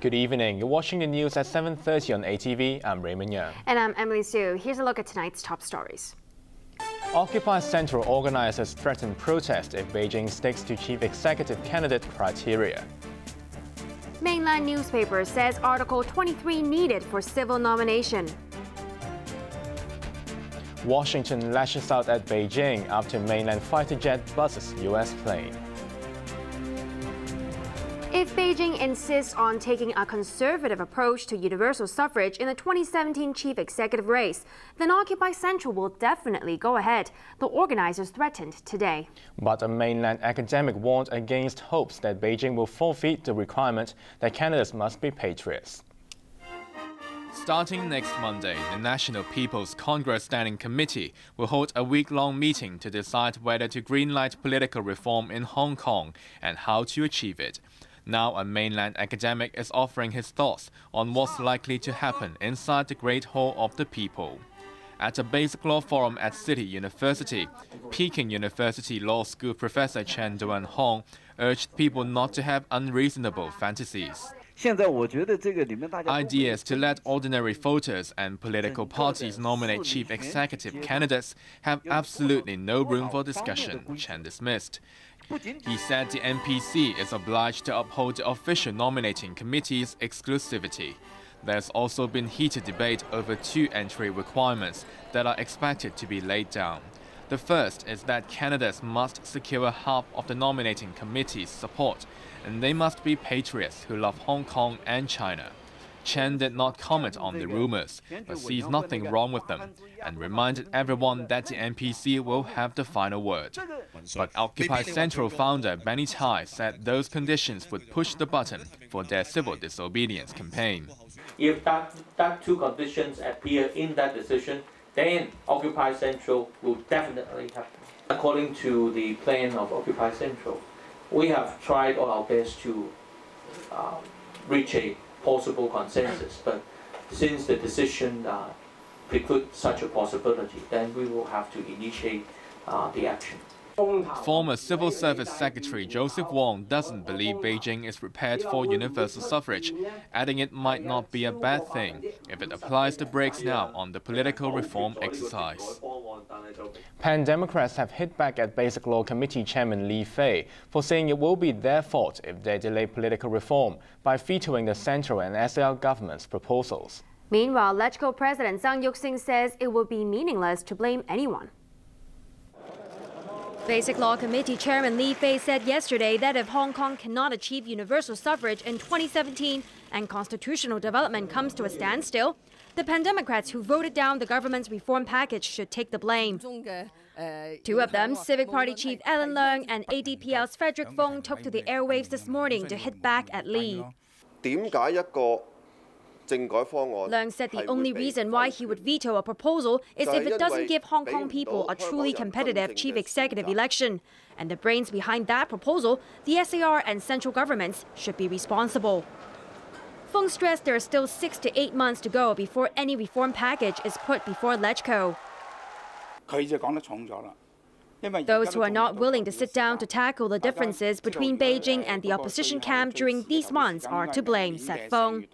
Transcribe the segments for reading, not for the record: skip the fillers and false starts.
Good evening. You're watching the news at 7:30 on ATV. I'm Raymond Yeung. And I'm Emily Sue. Here's a look at tonight's top stories. Occupy Central organizers threaten protest if Beijing sticks to chief executive candidate criteria. Mainland newspaper says Article 23 needed for civil nomination. Washington lashes out at Beijing after mainland fighter jet buses U.S. plane. If Beijing insists on taking a conservative approach to universal suffrage in the 2017 chief executive race, then Occupy Central will definitely go ahead, the organizers threatened today. But a mainland academic warned against hopes that Beijing will forfeit the requirement that candidates must be patriots. Starting next Monday, the National People's Congress Standing Committee will hold a week-long meeting to decide whether to greenlight political reform in Hong Kong and how to achieve it. Now a mainland academic is offering his thoughts on what's likely to happen inside the Great Hall of the People. At a Basic Law Forum at City University, Peking University Law School Professor Chen Duan-Hong urged people not to have unreasonable fantasies. Ideas to let ordinary voters and political parties nominate chief executive candidates have absolutely no room for discussion, Chen dismissed. He said the NPC is obliged to uphold the official nominating committee's exclusivity. There's also been heated debate over two entry requirements that are expected to be laid down. The first is that candidates must secure half of the nominating committee's support, and they must be patriots who love Hong Kong and China. Chen did not comment on the rumors, but sees nothing wrong with them, and reminded everyone that the NPC will have the final word. But Occupy Central founder Benny Tai said those conditions would push the button for their civil disobedience campaign. If that two conditions appear in that decision, then Occupy Central will definitely happen. According to the plan of Occupy Central, we have tried all our best to reach a possible consensus, but since the decision precludes such a possibility, then we will have to initiate the action. Former Civil Service Secretary Joseph Wong doesn't believe Beijing is prepared for universal suffrage, adding it might not be a bad thing if it applies the brakes now on the political reform exercise. Pan-Democrats have hit back at Basic Law Committee Chairman Li Fei for saying it will be their fault if they delay political reform by vetoing the central and SAR government's proposals. Meanwhile, LegCo President Zhang Yuxing says it will be meaningless to blame anyone. Basic Law Committee Chairman Li Fei said yesterday that if Hong Kong cannot achieve universal suffrage in 2017 and constitutional development comes to a standstill, the Pan-Democrats who voted down the government's reform package should take the blame. Two of them, Civic Party Chief Alan Leung and ADPL's Frederick Fung, took to the airwaves this morning to hit back at Li. Leung said the only reason why he would veto a proposal is if it doesn't give Hong Kong people a truly competitive chief executive election. And the brains behind that proposal, the SAR and central governments, should be responsible. Fung stressed there are still 6 to 8 months to go before any reform package is put before LegCo. Those who are not willing to sit down to tackle the differences between Beijing and the opposition camp during these months are to blame, said Fung.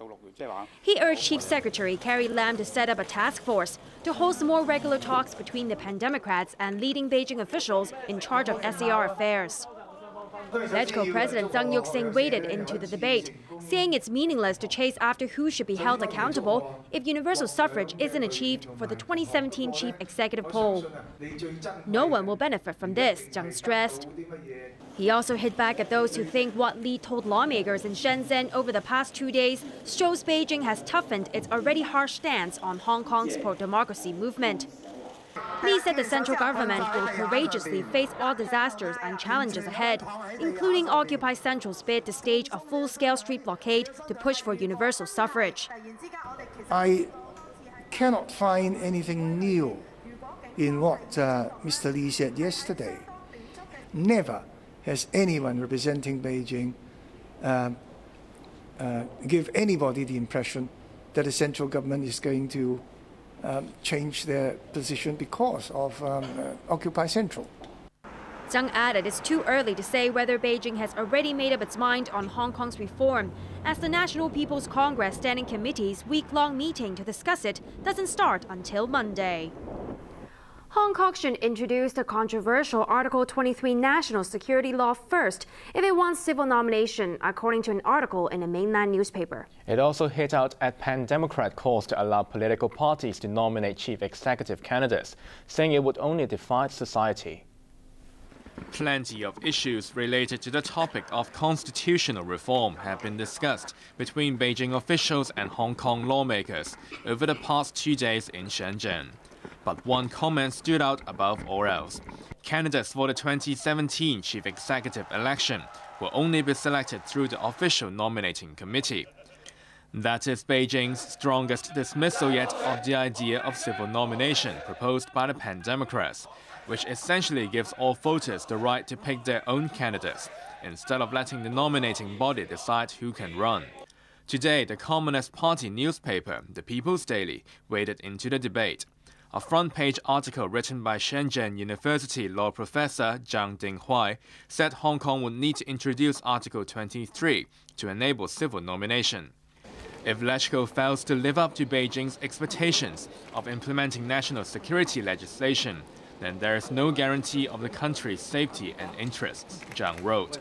He urged Chief Secretary Carrie Lam to set up a task force to host more regular talks between the Pan-Democrats and leading Beijing officials in charge of SAR affairs. LegCo President Zhang Yuxing waded into the debate, saying it's meaningless to chase after who should be held accountable if universal suffrage isn't achieved for the 2017 chief executive poll. No one will benefit from this, Zhang stressed. He also hit back at those who think what Li told lawmakers in Shenzhen over the past 2 days shows Beijing has toughened its already harsh stance on Hong Kong's pro-democracy movement. Li said the central government will courageously face all disasters and challenges ahead, including Occupy Central's bid to stage a full-scale street blockade to push for universal suffrage. I cannot find anything new in what Mr. Li said yesterday. Never has anyone representing Beijing give anybody the impression that the central government is going to change their position because of Occupy Central. Yeung added it's too early to say whether Beijing has already made up its mind on Hong Kong's reform, as the National People's Congress Standing Committee's week-long meeting to discuss it doesn't start until Monday. Hong Kong should introduce the controversial Article 23 national security law first if it wants civil nomination, according to an article in a mainland newspaper. It also hit out at pan-Democrat calls to allow political parties to nominate chief executive candidates, saying it would only divide society. Plenty of issues related to the topic of constitutional reform have been discussed between Beijing officials and Hong Kong lawmakers over the past 2 days in Shenzhen. But one comment stood out above all else. Candidates for the 2017 chief executive election will only be selected through the official nominating committee. That is Beijing's strongest dismissal yet of the idea of civil nomination proposed by the pan-Democrats, which essentially gives all voters the right to pick their own candidates, instead of letting the nominating body decide who can run. Today, the Communist Party newspaper, The People's Daily, waded into the debate. A front-page article written by Shenzhen University law professor Zhang Dinghuai said Hong Kong would need to introduce Article 23 to enable civil nomination. If LegCo fails to live up to Beijing's expectations of implementing national security legislation, then there is no guarantee of the country's safety and interests, Zhang wrote.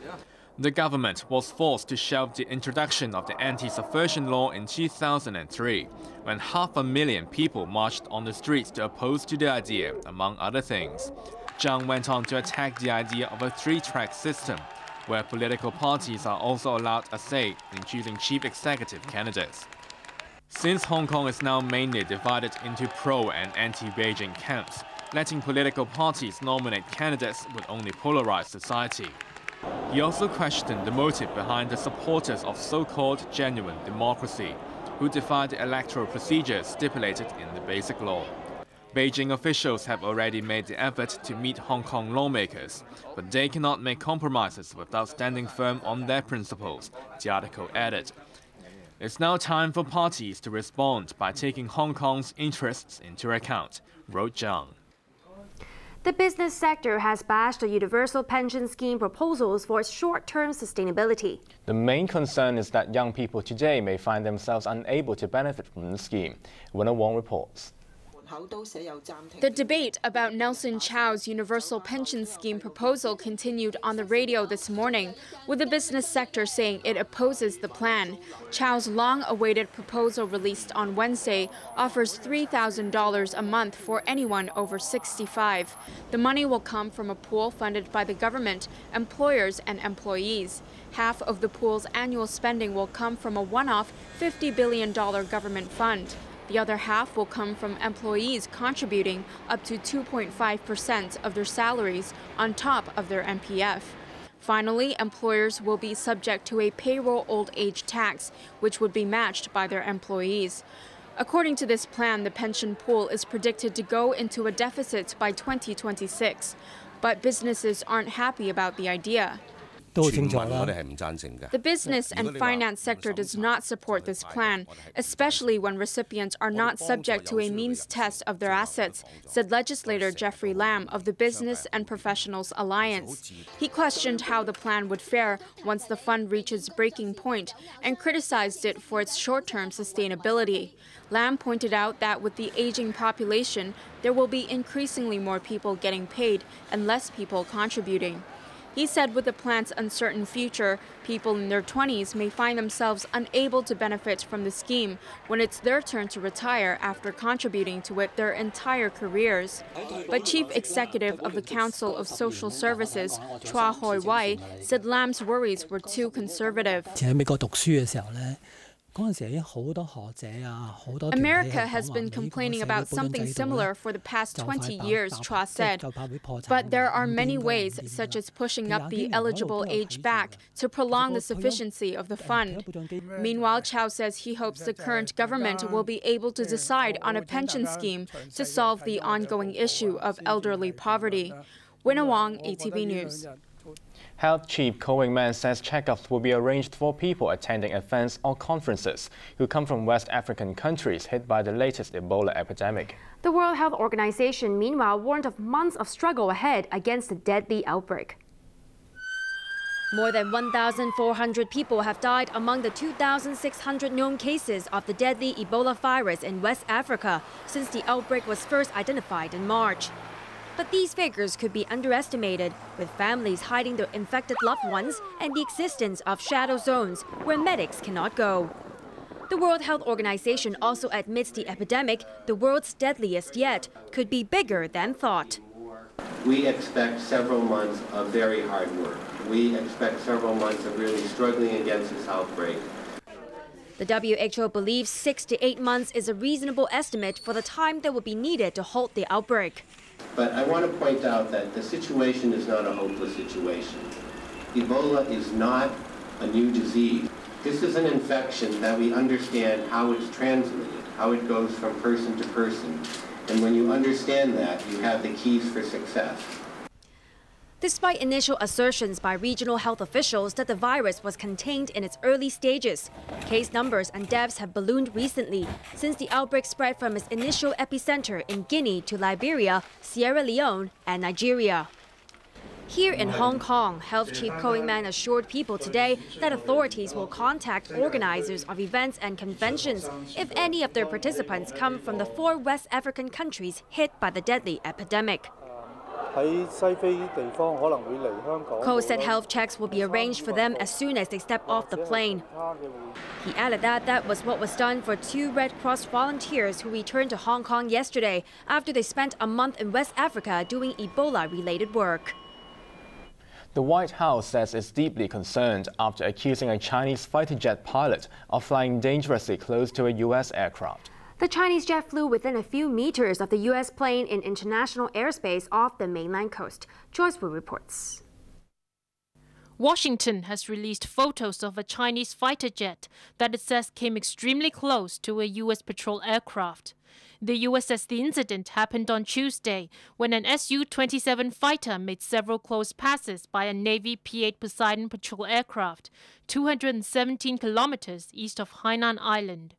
The government was forced to shelve the introduction of the anti-subversion law in 2003, when 500,000 people marched on the streets to oppose to the idea, among other things. Zhang went on to attack the idea of a three-track system, where political parties are also allowed a say in choosing chief executive candidates. Since Hong Kong is now mainly divided into pro- and anti-Beijing camps, letting political parties nominate candidates would only polarize society. He also questioned the motive behind the supporters of so-called genuine democracy, who defied the electoral procedures stipulated in the Basic Law. Beijing officials have already made the effort to meet Hong Kong lawmakers, but they cannot make compromises without standing firm on their principles, the article added. It's now time for parties to respond by taking Hong Kong's interests into account, wrote Zhang. The business sector has bashed the universal pension scheme proposals for its short-term sustainability. The main concern is that young people today may find themselves unable to benefit from the scheme. Yeung reports. The debate about Nelson Chow's universal pension scheme proposal continued on the radio this morning, with the business sector saying it opposes the plan. Chow's long-awaited proposal released on Wednesday offers $3,000 a month for anyone over 65. The money will come from a pool funded by the government, employers and employees. Half of the pool's annual spending will come from a one-off $50 billion government fund. The other half will come from employees contributing up to 2.5% of their salaries on top of their MPF. Finally, employers will be subject to a payroll old age tax, which would be matched by their employees. According to this plan, the pension pool is predicted to go into a deficit by 2026. But businesses aren't happy about the idea. The business and finance sector does not support this plan, especially when recipients are not subject to a means test of their assets, said legislator Jeffrey Lam of the Business and Professionals Alliance. He questioned how the plan would fare once the fund reaches breaking point and criticized it for its short-term sustainability. Lam pointed out that with the aging population, there will be increasingly more people getting paid and less people contributing. He said with the plan's uncertain future, people in their 20s may find themselves unable to benefit from the scheme when it's their turn to retire after contributing to it their entire careers. But Chief Executive of the Council of Social Services, Chua Hoi Wai, said Lam's worries were too conservative. America has been complaining about something similar for the past 20 years, Chua said. But there are many ways, such as pushing up the eligible age back to prolong the sufficiency of the fund. Meanwhile, Chow says he hopes the current government will be able to decide on a pension scheme to solve the ongoing issue of elderly poverty. Wina Wong, ATV News. Health Chief Yeung says checkups will be arranged for people attending events or conferences who come from West African countries hit by the latest Ebola epidemic. The World Health Organization, meanwhile, warned of months of struggle ahead against the deadly outbreak. More than 1,400 people have died among the 2,600 known cases of the deadly Ebola virus in West Africa since the outbreak was first identified in March. But these figures could be underestimated, with families hiding their infected loved ones and the existence of shadow zones where medics cannot go. The World Health Organization also admits the epidemic, the world's deadliest yet, could be bigger than thought. We expect several months of very hard work. We expect several months of really struggling against this outbreak. The WHO believes 6 to 8 months is a reasonable estimate for the time that will be needed to halt the outbreak. But I want to point out that the situation is not a hopeless situation. Ebola is not a new disease. This is an infection that we understand how it's transmitted, how it goes from person to person. And when you understand that, you have the keys for success. Despite initial assertions by regional health officials that the virus was contained in its early stages, case numbers and deaths have ballooned recently since the outbreak spread from its initial epicenter in Guinea to Liberia, Sierra Leone, and Nigeria. Here in Hong Kong, Health Chief Yeung assured people today that authorities will contact organizers of events and conventions if any of their participants come from the 4 West African countries hit by the deadly epidemic. Ko said health checks will be arranged for them as soon as they step off the plane. He added that that was what was done for 2 Red Cross volunteers who returned to Hong Kong yesterday after they spent a month in West Africa doing Ebola-related work. The White House says it's deeply concerned after accusing a Chinese fighter jet pilot of flying dangerously close to a U.S. aircraft. The Chinese jet flew within a few meters of the U.S. plane in international airspace off the mainland coast. Joyce Wu reports. Washington has released photos of a Chinese fighter jet that it says came extremely close to a U.S. patrol aircraft. The U.S. says the incident happened on Tuesday when an Su-27 fighter made several close passes by a Navy P-8 Poseidon patrol aircraft 217 kilometers east of Hainan Island.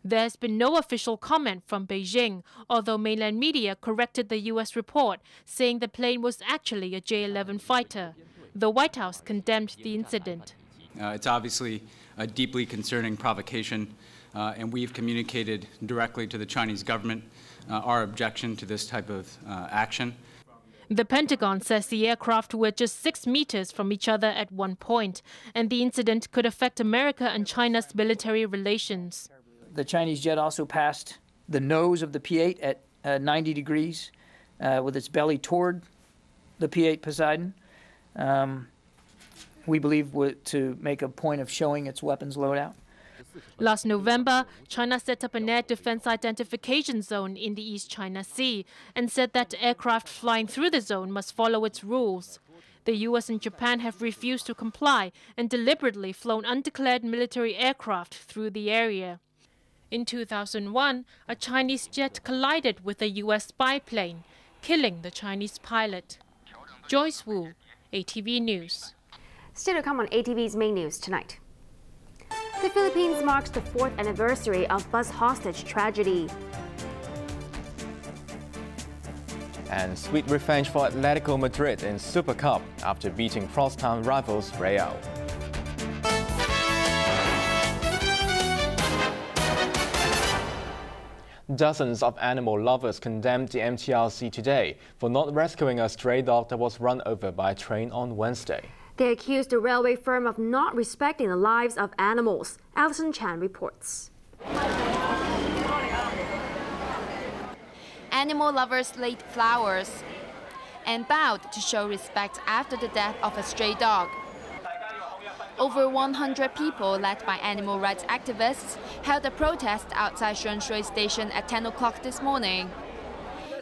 There has been no official comment from Beijing, although mainland media corrected the U.S. report, saying the plane was actually a J-11 fighter. The White House condemned the incident. It's obviously a deeply concerning provocation, and we've communicated directly to the Chinese government our objection to this type of action. The Pentagon says the aircraft were just 6 meters from each other at one point, and the incident could affect America and China's military relations. The Chinese jet also passed the nose of the P-8 at 90 degrees with its belly toward the P-8 Poseidon. We believe to make a point of showing its weapons loadout. Last November, China set up an air defense identification zone in the East China Sea and said that aircraft flying through the zone must follow its rules. The U.S. and Japan have refused to comply and deliberately flown undeclared military aircraft through the area. In 2001, a Chinese jet collided with a U.S. spy plane, killing the Chinese pilot. Joyce Wu, ATV News. Still to come on ATV's main news tonight. The Philippines marks the 4th anniversary of bus hostage tragedy. And sweet revenge for Atletico Madrid in Super Cup after beating crosstown rivals Real. Dozens of animal lovers condemned the MTRC today for not rescuing a stray dog that was run over by a train on Wednesday. They accused the railway firm of not respecting the lives of animals. Alison Chan reports. Animal lovers laid flowers and bowed to show respect after the death of a stray dog. Over 100 people, led by animal rights activists, held a protest outside Shunshui Station at 10 o'clock this morning.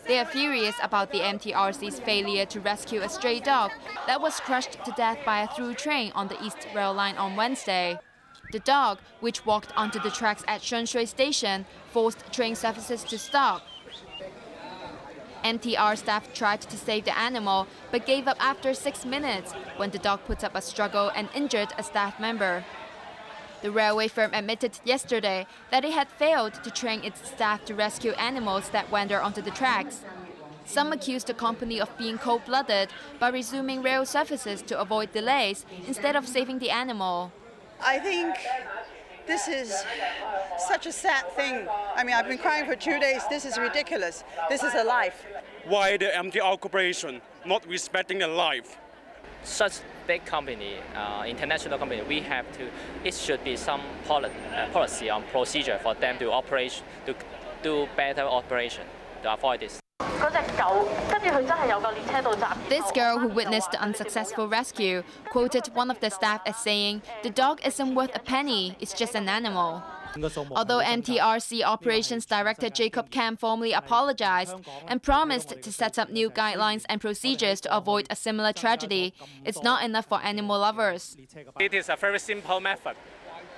They are furious about the MTRC's failure to rescue a stray dog that was crushed to death by a through train on the East Rail Line on Wednesday. The dog, which walked onto the tracks at Shunshui Station, forced train services to stop. MTR staff tried to save the animal, but gave up after 6 minutes when the dog put up a struggle and injured a staff member. The railway firm admitted yesterday that it had failed to train its staff to rescue animals that wander onto the tracks. Some accused the company of being cold-blooded by resuming rail services to avoid delays instead of saving the animal. I think this is such a sad thing. I mean, I've been crying for 2 days. This is ridiculous. This is a life. Why the MTR Corporation not respecting a life? Such big company, international company, it should be some policy on procedure for them to do better operation to avoid this. This girl who witnessed the unsuccessful rescue quoted one of the staff as saying, "The dog isn't worth a penny, it's just an animal." Although MTRC Operations Director Jacob Kam formally apologized and promised to set up new guidelines and procedures to avoid a similar tragedy, it's not enough for animal lovers. It is a very simple method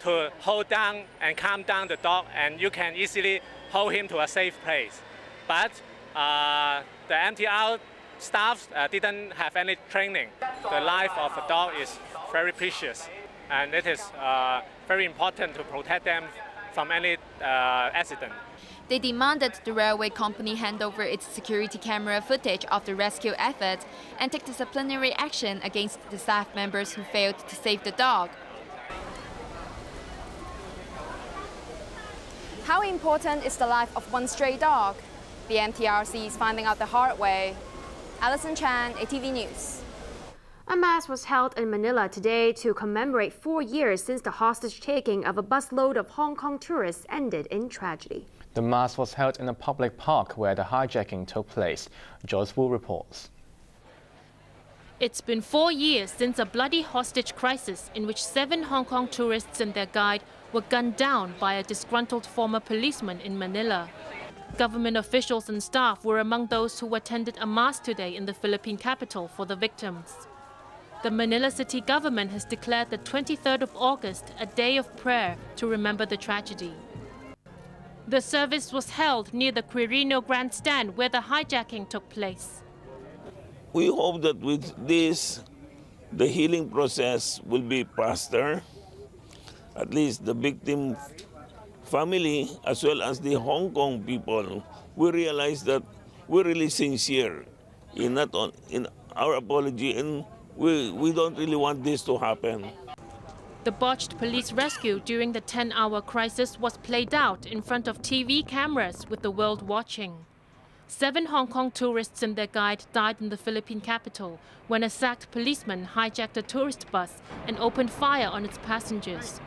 to hold down and calm down the dog, and you can easily hold him to a safe place. But the MTR staff didn't have any training. The life of a dog is very precious, and it is very important to protect them from any accident. They demanded the railway company hand over its security camera footage of the rescue effort and take disciplinary action against the staff members who failed to save the dog. How important is the life of one stray dog? The MTRC is finding out the hard way. Alison Chan, ATV News. A mass was held in Manila today to commemorate 4 years since the hostage-taking of a busload of Hong Kong tourists ended in tragedy. The mass was held in a public park where the hijacking took place. Joyce Wu reports. It's been 4 years since a bloody hostage crisis in which 7 Hong Kong tourists and their guide were gunned down by a disgruntled former policeman in Manila. Government officials and staff were among those who attended a mass today in the Philippine capital for the victims. The Manila city government has declared the 23rd of August a day of prayer to remember the tragedy. The service was held near the Quirino Grandstand where the hijacking took place. We hope that with this, the healing process will be faster. At least the victim family, as well as the Hong Kong people, we realize that we're really sincere in our apology, and we don't really want this to happen. The botched police rescue during the 10-hour crisis was played out in front of TV cameras with the world watching. 7 Hong Kong tourists and their guide died in the Philippine capital when a sacked policeman hijacked a tourist bus and opened fire on its passengers.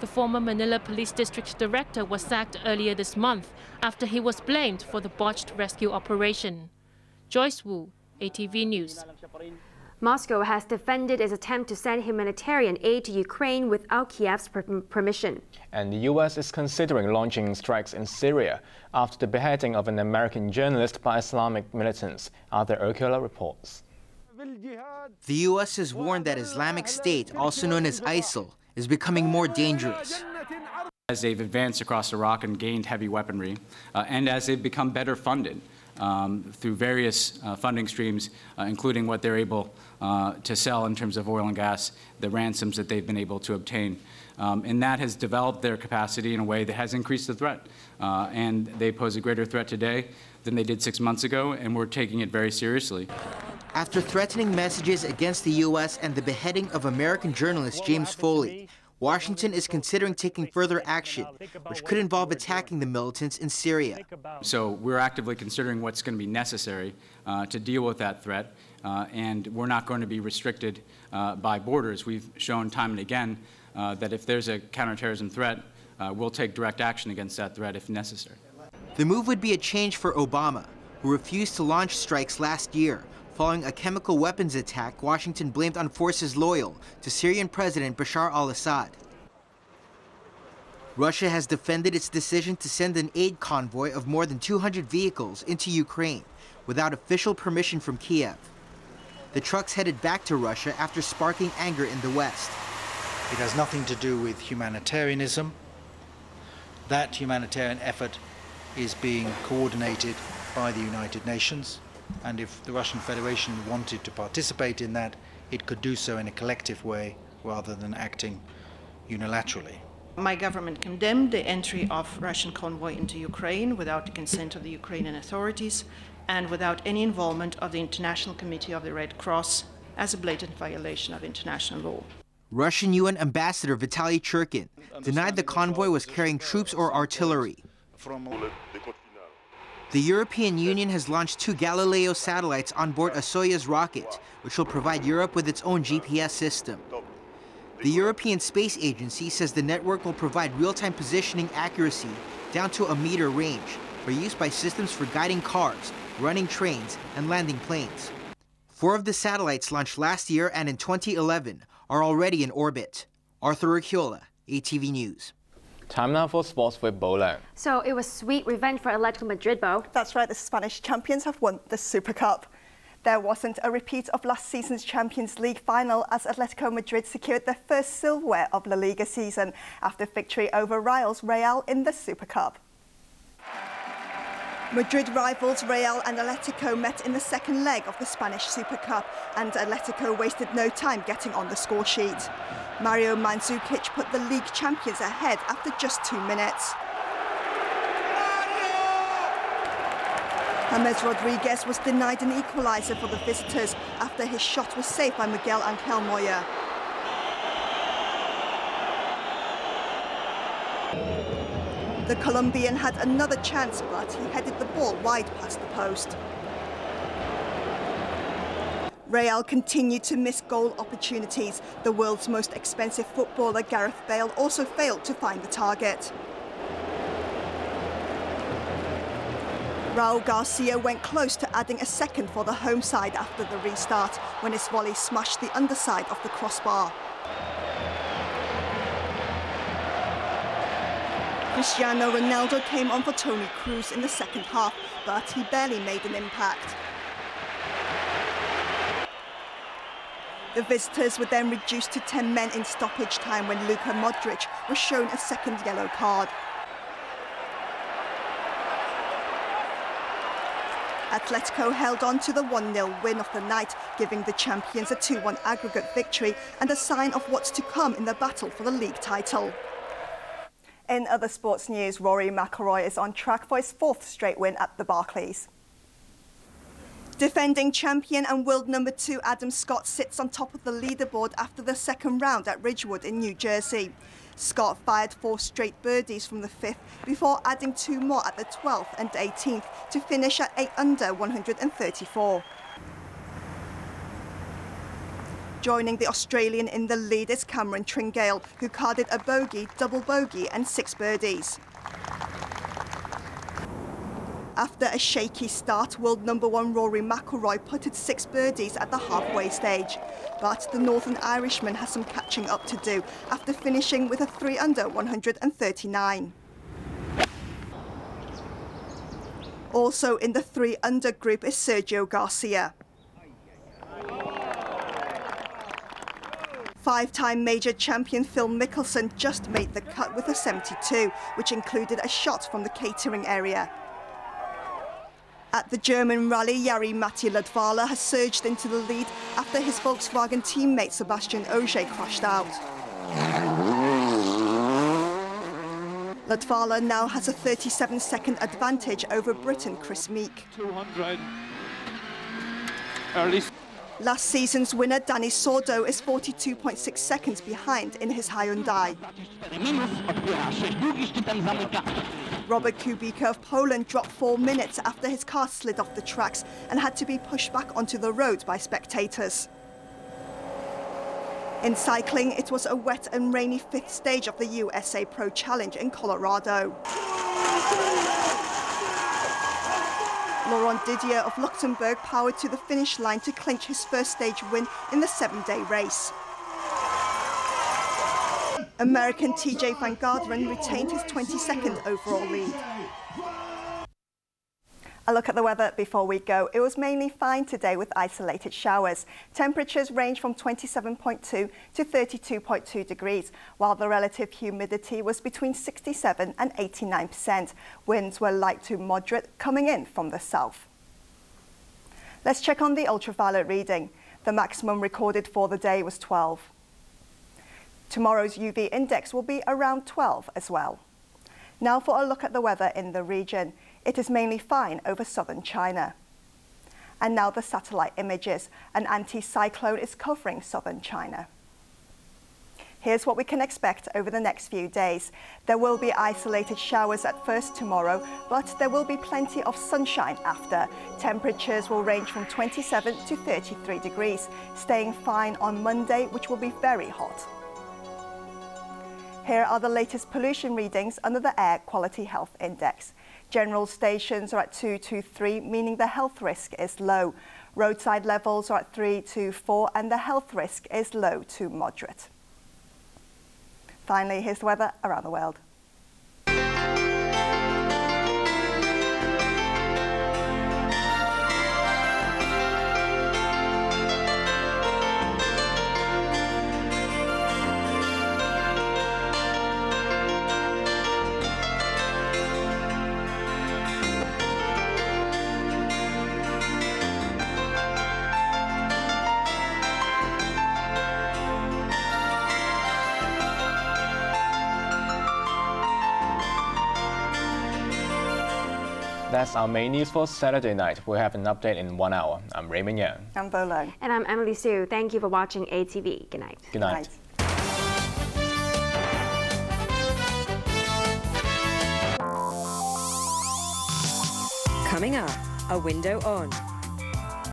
The former Manila Police District Director was sacked earlier this month after he was blamed for the botched rescue operation. Joyce Wu, ATV News. Moscow has defended its attempt to send humanitarian aid to Ukraine without Kiev's permission. And the U.S. is considering launching strikes in Syria after the beheading of an American journalist by Islamic militants. Arthur Urquhart reports. The U.S. has warned that Islamic State, also known as ISIL, is becoming more dangerous. As they've advanced across Iraq and gained heavy weaponry, and as they've become better funded through various funding streams, including what they're able to sell in terms of oil and gas, the ransoms that they've been able to obtain. And that has developed their capacity in a way that has increased the threat. And they pose a greater threat today than they did 6 months ago, and we're taking it very seriously. After threatening messages against the U.S. and the beheading of American journalist James Foley, Washington is considering taking further action, which could involve attacking the militants in Syria. So we're actively considering what's going to be necessary to deal with that threat, and we're not going to be restricted by borders. We've shown time and again that if there's a counterterrorism threat, we'll take direct action against that threat if necessary. The move would be a change for Obama, who refused to launch strikes last year, following a chemical weapons attack Washington blamed on forces loyal to Syrian President Bashar al-Assad. Russia has defended its decision to send an aid convoy of more than 200 vehicles into Ukraine without official permission from Kiev. The trucks headed back to Russia after sparking anger in the West. It has nothing to do with humanitarianism. That humanitarian effort is being coordinated by the United Nations. and if the Russian Federation wanted to participate in that, it could do so in a collective way rather than acting unilaterally. My government condemned the entry of Russian convoy into Ukraine without the consent of the Ukrainian authorities and without any involvement of the International Committee of the Red Cross as a blatant violation of international law. Russian UN Ambassador Vitaly Churkin denied the convoy was carrying troops or artillery. The European Union has launched 2 Galileo satellites on board a Soyuz rocket, which will provide Europe with its own GPS system. The European Space Agency says the network will provide real-time positioning accuracy down to a meter range for use by systems for guiding cars, running trains, and landing planes. 4 of the satellites launched last year and in 2011 are already in orbit. Arthur Urquiola, ATV News. Time now for sports with Bolan. So it was sweet revenge for Atletico Madrid, Bo. That's right, the Spanish champions have won the Super Cup. There wasn't a repeat of last season's Champions League final as Atletico Madrid secured their first silverware of La Liga season after victory over rivals Real in the Super Cup. Madrid rivals Real and Atletico met in the second leg of the Spanish Super Cup, and Atletico wasted no time getting on the score sheet. Mario Mandzukic put the league champions ahead after just 2 minutes. James Rodriguez was denied an equaliser for the visitors after his shot was saved by Miguel Angel Moya. The Colombian had another chance, but he headed the ball wide past the post. Real continued to miss goal opportunities. The world's most expensive footballer, Gareth Bale, also failed to find the target. Raul Garcia went close to adding a second for the home side after the restart, when his volley smashed the underside of the crossbar. Cristiano Ronaldo came on for Toni Kroos in the second half, but he barely made an impact. The visitors were then reduced to 10 men in stoppage time when Luka Modric was shown a second yellow card. Atletico held on to the 1-0 win of the night, giving the champions a 2-1 aggregate victory and a sign of what's to come in the battle for the league title. In other sports news, Rory McIlroy is on track for his 4th straight win at the Barclays. Defending champion and world number 2 Adam Scott sits on top of the leaderboard after the second round at Ridgewood in New Jersey. Scott fired 4 straight birdies from the 5th before adding 2 more at the 12th and 18th to finish at 8 under 134. Joining the Australian in the lead is Cameron Tringale, who carded a bogey, double bogey and 6 birdies. After a shaky start, world number 1 Rory McIlroy putted 6 birdies at the halfway stage. But the Northern Irishman has some catching up to do after finishing with a 3 under 139. Also in the 3 under group is Sergio Garcia. 5-time major champion Phil Mickelson just made the cut with a 72, which included a shot from the catering area. At the German rally, Jari-Matti Ladvala has surged into the lead after his Volkswagen teammate Sebastian Ogier crashed out. Ladvala now has a 37-second advantage over Briton Chris Meek. 200. Early. Last season's winner, Danny Sordo, is 42.6 seconds behind in his Hyundai. Robert Kubica of Poland dropped 4 minutes after his car slid off the tracks and had to be pushed back onto the road by spectators. In cycling, it was a wet and rainy 5th stage of the USA Pro Challenge in Colorado. Laurent Didier of Luxembourg powered to the finish line to clinch his first stage win in the 7-day race. American TJ Van Garderen retained his 22nd overall lead. A look at the weather before we go. It was mainly fine today with isolated showers. Temperatures range from 27.2 to 32.2 degrees, while the relative humidity was between 67 and 89%. Winds were light to moderate coming in from the south. Let's check on the ultraviolet reading. The maximum recorded for the day was 12. Tomorrow's UV index will be around 12 as well. Now for a look at the weather in the region. It is mainly fine over southern China. And now the satellite images. An anticyclone is covering southern China. Here's what we can expect over the next few days. There will be isolated showers at first tomorrow, but there will be plenty of sunshine after. Temperatures will range from 27 to 33 degrees, staying fine on Monday, which will be very hot. Here are the latest pollution readings under the Air Quality Health Index. General stations are at 2 to 3, meaning the health risk is low. Roadside levels are at 3 to 4, and the health risk is low to moderate. Finally, here's the weather around the world. That's our main news for Saturday night. We'll have an update in 1 hour. I'm Raymond Yeung. I'm Yeung. And I'm Emily Sue. Thank you for watching ATV. Good night. Good night. Coming up, a window on.